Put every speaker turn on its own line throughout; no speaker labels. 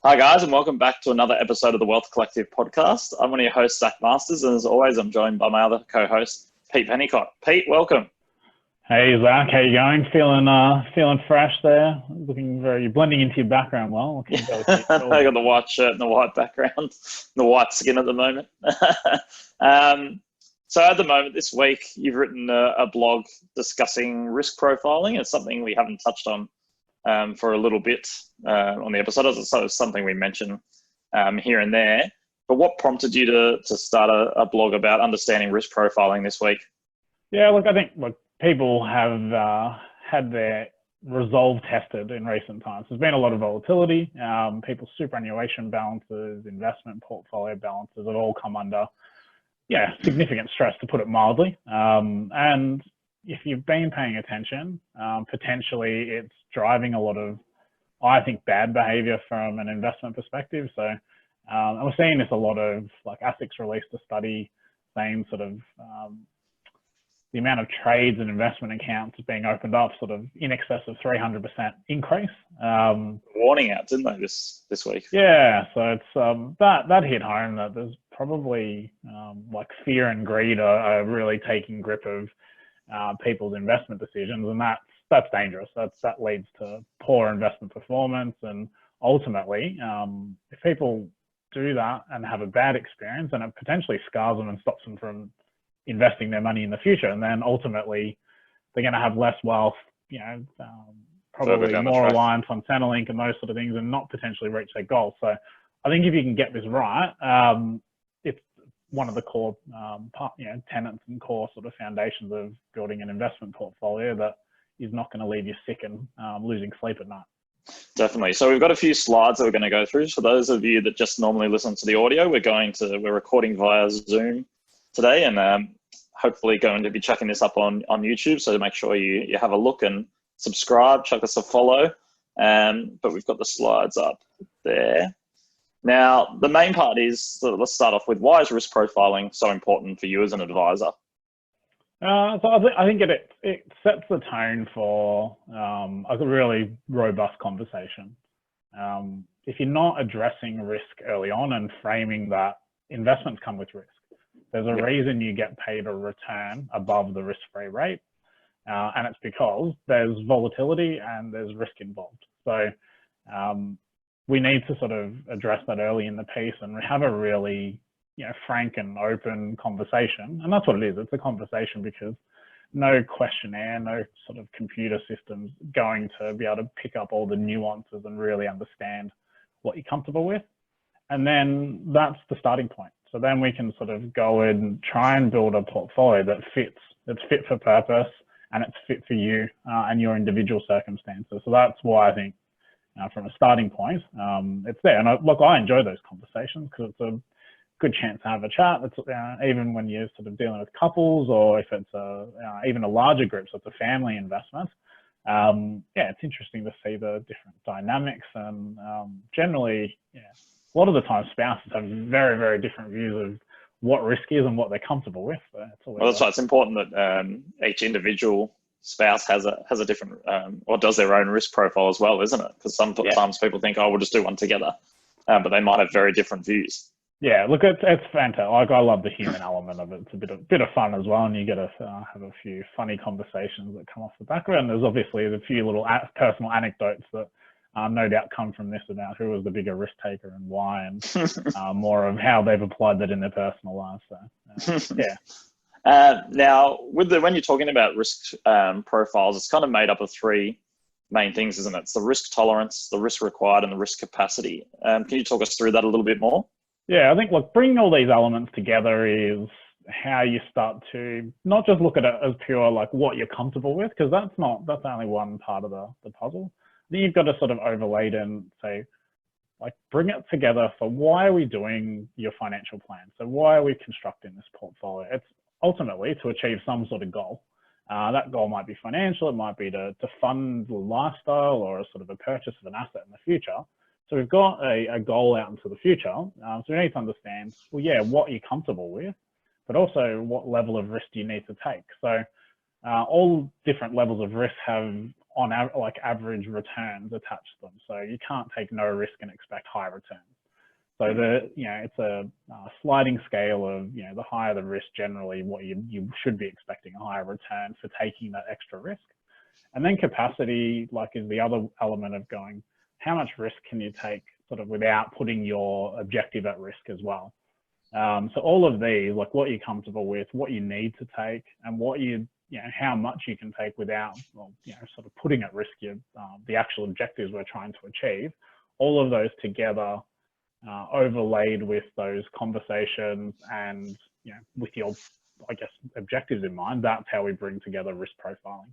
Hi guys, and welcome back to another episode of the Wealth Collective podcast. I'm one of your hosts, Zac Masters, and as always, I'm joined by my other co-host, Pete Pennicott. Pete, welcome.
Hey Zac, how you going? Feeling fresh there. You're blending into your background well.
I got the white shirt and the white background, the white skin at the moment. So at the moment, this week, you've written a blog discussing risk profiling. It's something we haven't touched on for a little bit on the episode. It's something we mention here and there. But what prompted you to start a blog about understanding risk profiling this week?
Yeah, I think people have had their resolve tested in recent times. There's been a lot of volatility. People's superannuation balances, investment portfolio balances have all come under significant stress, to put it mildly. And if you've been paying attention, potentially it's driving a lot of, I think, bad behavior from an investment perspective. So and we're seeing this a lot of, like ASIC's released a study saying sort of the amount of trades and investment accounts being opened up sort of in excess of 300% increase.
Warning out, didn't they, this week?
Yeah, so it's that hit home that there's probably like fear and greed are really taking grip of people's investment decisions, and that's dangerous. That leads to poor investment performance, and ultimately, if people do that and have a bad experience, and it potentially scars them and stops them from investing their money in the future, and then ultimately they're going to have less wealth, probably more reliance on Centrelink and those sort of things, and not potentially reach their goals. So I think if you can get this right, it's one of the core tenets and core sort of foundations of building an investment portfolio that is not going to leave you sick and losing sleep at night. Definitely.
So we've got a few slides that we're going to go through. For those of you that just normally listen to the audio, we're recording via Zoom today, and hopefully going to be chucking this up on YouTube. So make sure you have a look and subscribe, chuck us a follow. But we've got the slides up there. Now, the main part is, so let's start off with, why is risk profiling so important for you as an advisor?
So I think it sets the tone for a really robust conversation. If you're not addressing risk early on and framing that investments come with risk, there's a reason you get paid a return above the risk-free rate, and it's because there's volatility and there's risk involved. So we need to sort of address that early in the piece and have a really frank and open conversation. And that's what it is. It's a conversation, because no questionnaire, no sort of computer system's going to be able to pick up all the nuances and really understand what you're comfortable with. And then that's the starting point. So then we can sort of go and try and build a portfolio that's fit for purpose, and it's fit for you and your individual circumstances. So that's why I think from a starting point, it's there. And I enjoy those conversations, because it's a good chance to have a chat. It's even when you're sort of dealing with couples, or if it's even a larger group, so it's a family investment. It's interesting to see the different dynamics, and generally, a lot of the time spouses have very, very different views of what risk is and what they're comfortable with.
That's why it's important that each individual spouse has a different, or does their own risk profile as well, isn't it? Because sometimes people think, we'll just do one together, but they might have very different views.
Yeah, look, it's fantastic. I love the human element of it. It's a bit of fun as well, and you get to have a few funny conversations that come off the background. There's obviously a few little personal anecdotes that no doubt come from this, about who was the bigger risk taker and why, and more of how they've applied that in their personal lives. So,
now, when you're talking about risk profiles, it's kind of made up of three main things, isn't it? It's the risk tolerance, the risk required, and the risk capacity. Can you talk us through that a little bit more?
Yeah, I think, bringing all these elements together is how you start to not just look at it as pure, what you're comfortable with, because that's only one part of the puzzle. Then you've got to sort of overlay it and say, bring it together for, why are we doing your financial plan? So why are we constructing this portfolio? It's ultimately to achieve some sort of goal. That goal might be financial, it might be to fund a lifestyle or a sort of a purchase of an asset in the future. So we've got a goal out into the future. So we need to understand, what you're comfortable with, but also what level of risk do you need to take. So all different levels of risk have on like average returns attached to them. So you can't take no risk and expect high returns. So it's a sliding scale of, the higher the risk, generally what you should be expecting a higher return for taking that extra risk. And then capacity, like, is the other element of going, how much risk can you take sort of without putting your objective at risk as well? So all of these, like what you're comfortable with, what you need to take, and what how much you can take without, sort of putting at risk the actual objectives we're trying to achieve. All of those together, overlaid with those conversations and, with your, I guess, objectives in mind, that's how we bring together risk profiling.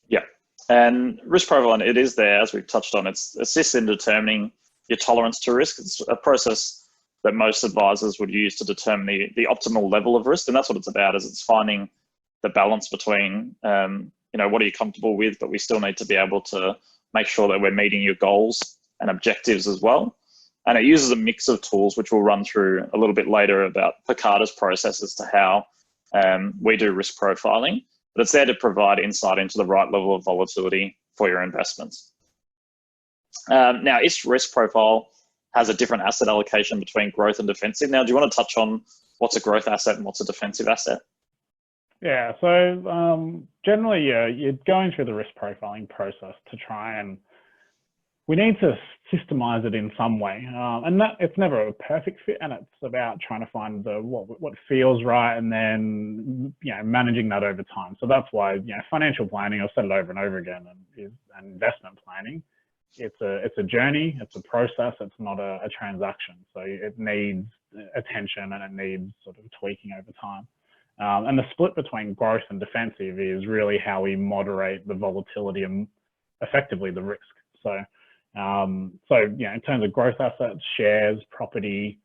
Yeah. And risk profiling, it is there, as we've touched on, it assists in determining your tolerance to risk. It's a process that most advisors would use to determine the optimal level of risk. And that's what it's about, is it's finding the balance between, what are you comfortable with, but we still need to be able to make sure that we're meeting your goals and objectives as well. And it uses a mix of tools, which we'll run through a little bit later about Pekada's process as to how we do risk profiling. But it's there to provide insight into the right level of volatility for your investments. Now, each risk profile has a different asset allocation between growth and defensive. Now, do you want to touch on what's a growth asset and what's a defensive asset?
Yeah, so generally, you're going through the risk profiling process to try and, we need to systemize it in some way. And that it's never a perfect fit, and it's about trying to find what feels right, and then, managing that over time. So that's why, financial planning, I've said it over and over again, and investment planning, it's a journey, it's a process, it's not a transaction. So it needs attention and it needs sort of tweaking over time. And the split between growth and defensive is really how we moderate the volatility and effectively the risk. So, in terms of growth assets, shares, property,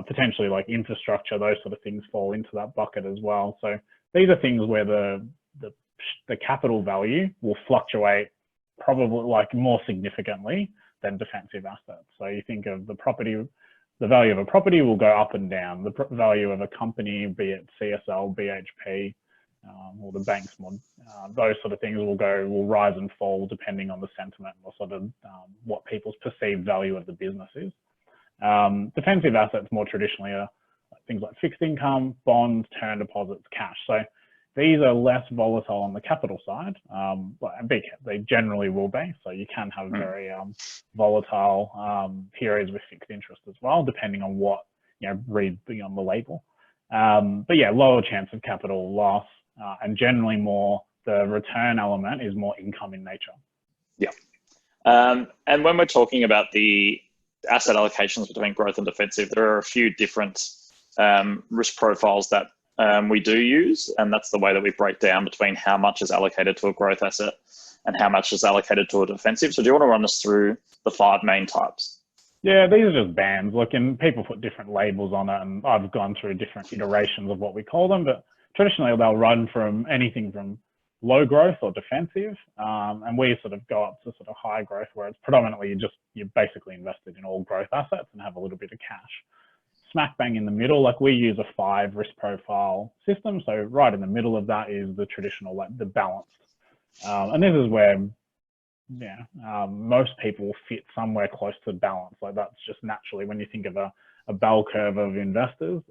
potentially like infrastructure, those sort of things fall into that bucket as well. So these are things where the capital value will fluctuate probably like more significantly than defensive assets. So you think of the value of a property will go up and down. The value of a company, be it CSL, BHP, or the banks, those sort of things will rise and fall depending on the sentiment or sort of what people's perceived value of the business is. Defensive assets more traditionally are things like fixed income, bonds, term deposits, cash. So these are less volatile on the capital side, but they generally will be. So you can have very volatile periods with fixed interest as well, depending on what read on the label. But yeah, lower chance of capital loss, and generally more the return element is more income in nature. Yeah.
And when we're talking about the asset allocations between growth and defensive, there are a few different risk profiles that we do use, and that's the way that we break down between how much is allocated to a growth asset and how much is allocated to a defensive. So do you want to run us through the 5 main types?
Yeah, these are just bands. Look, and people put different labels on it, and I've gone through different iterations of what we call them, but traditionally they'll run from anything from low growth or defensive, and we sort of go up to sort of high growth, where it's predominantly you're basically invested in all growth assets and have a little bit of cash. Smack bang in the middle, like we use a 5 risk profile system. So right in the middle of that is the traditional, like the balanced. And this is where, most people fit somewhere close to balance. Like that's just naturally, when you think of a bell curve of investors,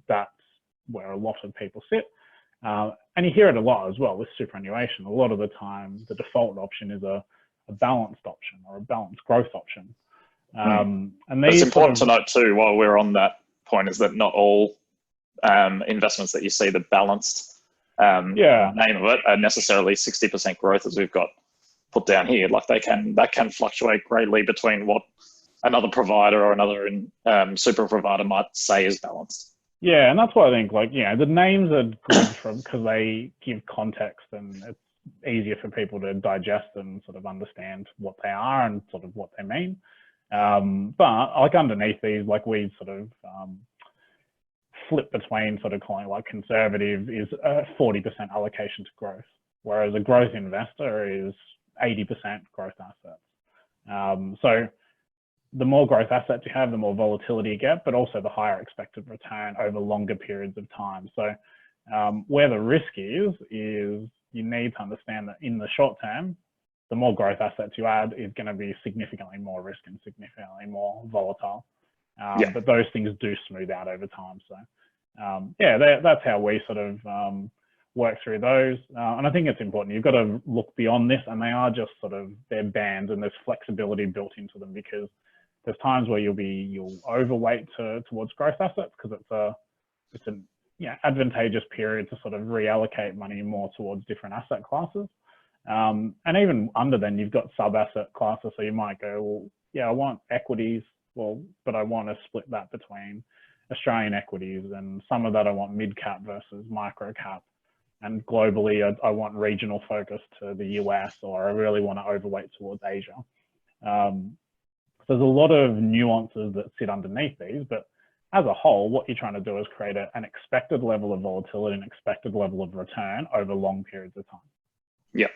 that's where a lot of people sit. And you hear it a lot as well with superannuation. A lot of the time, the default option is a balanced option or a balanced growth option. And
it's important to note too, while we're on that point, is that not all investments that you see the balanced name of it are necessarily 60% growth, as we've got put down here. Like that can fluctuate greatly between what another provider or another super provider might say is balanced.
Yeah, and that's why I think, like, the names are good because they give context, and it's easier for people to digest and sort of understand what they are and sort of what they mean. But like underneath these, like we sort of flip between sort of calling like conservative is a 40% allocation to growth, whereas a growth investor is 80% growth assets. So the more growth assets you have, the more volatility you get, but also the higher expected return over longer periods of time. So where the risk is you need to understand that in the short term, the more growth assets you add is going to be significantly more risk and significantly more volatile. But those things do smooth out over time. So that's how we sort of work through those. And I think it's important. You've got to look beyond this, and they are just sort of, they're bands, and there's flexibility built into them, because there's times where you'll overweight towards growth assets because it's an advantageous period to sort of reallocate money more towards different asset classes. And even under then, you've got sub-asset classes. So you might go, well, yeah, I want equities, but I want to split that between Australian equities, and some of that I want mid-cap versus micro-cap. And globally, I want regional focus to the US, or I really want to overweight towards Asia. So there's a lot of nuances that sit underneath these, but as a whole, what you're trying to do is create an expected level of volatility, an expected level of return over long periods of time.
Yeah.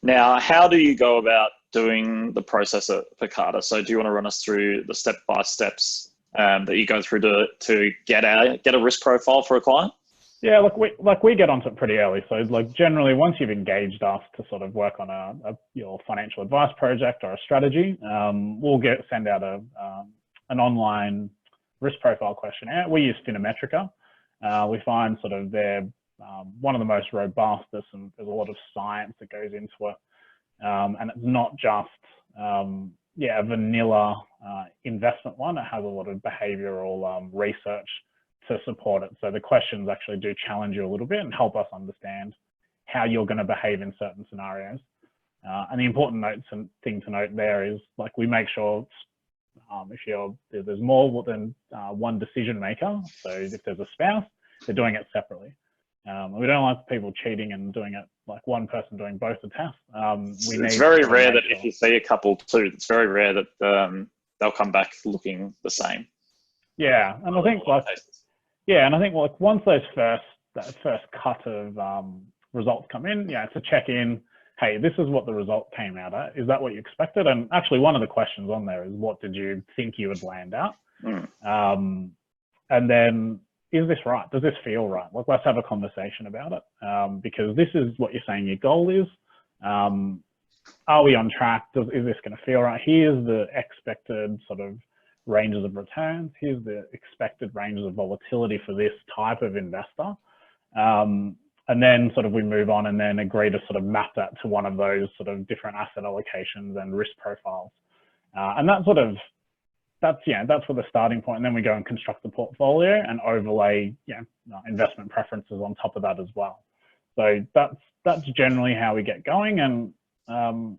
Now, how do you go about doing the process at Pekada? So do you want to run us through the step-by-steps that you go through to get a risk profile for a client?
Yeah, we get onto it pretty early. So generally, once you've engaged us to sort of work on your financial advice project or a strategy, we'll send out an online risk profile questionnaire. We use Phenometrica. We find sort of they're one of the most robust. There's a lot of science that goes into it, and it's not just a vanilla investment one. It has a lot of behavioural research to support it. So the questions actually do challenge you a little bit and help us understand how you're going to behave in certain scenarios. And the important thing to note there is, we make sure if there's more than one decision maker, so if there's a spouse, they're doing it separately. We don't like people cheating and doing it like one person doing both the tests.
It's very rare that if you see a couple too, it's very rare that they'll come back looking the same.
Yeah, and I think once that first cut of results come in, to check in, hey, this is what the result came out at. Is that what you expected? And actually, one of the questions on there is, what did you think you would land out? And then, is this right? Does this feel right? Let's have a conversation about it, because this is what you're saying your goal is. Are we on track? Is this going to feel right? Here's the expected sort of ranges of returns. Here's the expected ranges of volatility for this type of investor. And then sort of we move on and then agree to sort of map that to one of those sort of different asset allocations and risk profiles. And that's where the starting point. And then we go and construct the portfolio and overlay, investment preferences on top of that as well. So that's generally how we get going. And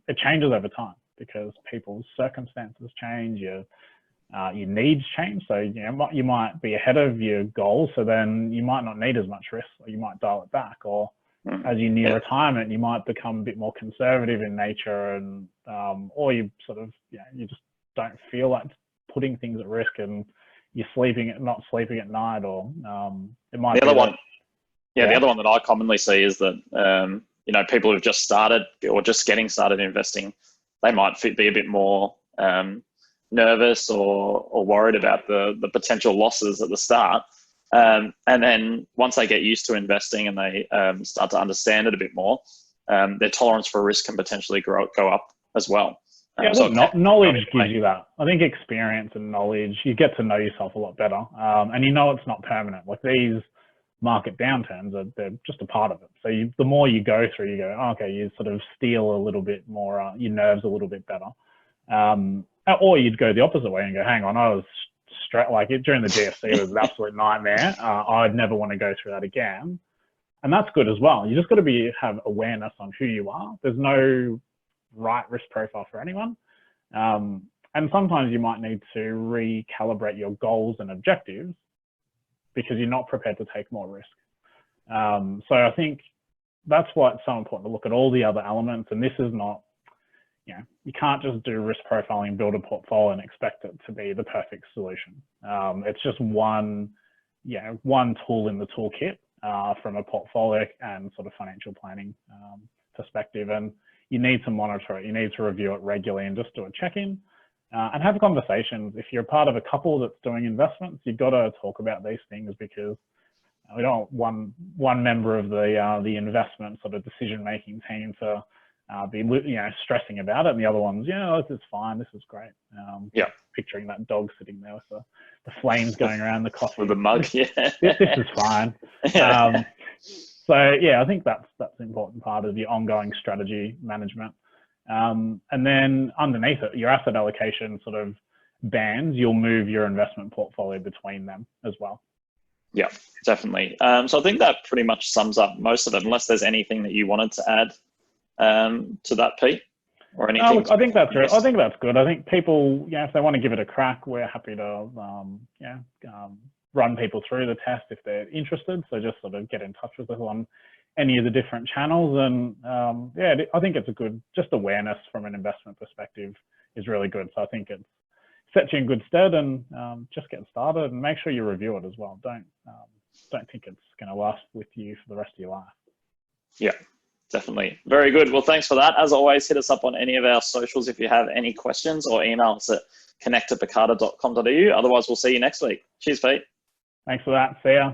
it changes over time because people's circumstances change, your needs change. So you might be ahead of your goals, so then you might not need as much risk, or you might dial it back. Or as you near retirement, you might become a bit more conservative in nature, and or you sort of you just don't feel like putting things at risk, and you're not sleeping at night, or it might.
The other one that I commonly see is that people who've just started or just getting started investing, they might be a bit more nervous or worried about the potential losses at the start. And then once they get used to investing and they start to understand it a bit more, their tolerance for risk can potentially go up as well.
Knowledge gives you that. I think experience and knowledge, you get to know yourself a lot better. And it's not permanent. Like these market downturns, they're just a part of it. So the more you go through, you go, okay, you sort of steal a little bit more, your nerves a little bit better. Or you'd go the opposite way and go, hang on, I was during the GFC, it was an absolute nightmare. I'd never want to go through that again. And that's good as well. You just got to have awareness on who you are. There's no right risk profile for anyone. And sometimes you might need to recalibrate your goals and objectives because you're not prepared to take more risk. So I think that's why it's so important to look at all the other elements. And this is not, you can't just do risk profiling, build a portfolio and expect it to be the perfect solution. It's just one tool in the toolkit from a portfolio and sort of financial planning perspective. And you need to monitor it. You need to review it regularly and just do a check-in and have conversations. If you're part of a couple that's doing investments, you've got to talk about these things, because we don't want one member of the investment sort of decision-making team to be, you know, stressing about it, and the other ones, yeah, this is fine, this is great.
Yeah.
Picturing that dog sitting there with the flames going around the coffee.
With the mug, yeah.
This is fine. So yeah, I think that's an important part of your ongoing strategy management. And then underneath it, your asset allocation sort of bands, you'll move your investment portfolio between them as well.
Yeah, definitely. So I think that pretty much sums up most of it, unless there's anything that you wanted to add to that, Pete, or anything.
Look, I think that's right. I think that's good. I think people, if they want to give it a crack, we're happy to, run people through the test if they're interested. So just sort of get in touch with us on any of the different channels. And I think it's a good, just awareness from an investment perspective is really good. So I think it sets you in good stead, and just get started and make sure you review it as well. Don't think it's going to last with you for the rest of your life.
Yeah, definitely. Very good. Well, thanks for that. As always, hit us up on any of our socials if you have any questions, or email us at connect@pekada.com.au. Otherwise, we'll see you next week. Cheers, Pete.
Thanks for that. See ya.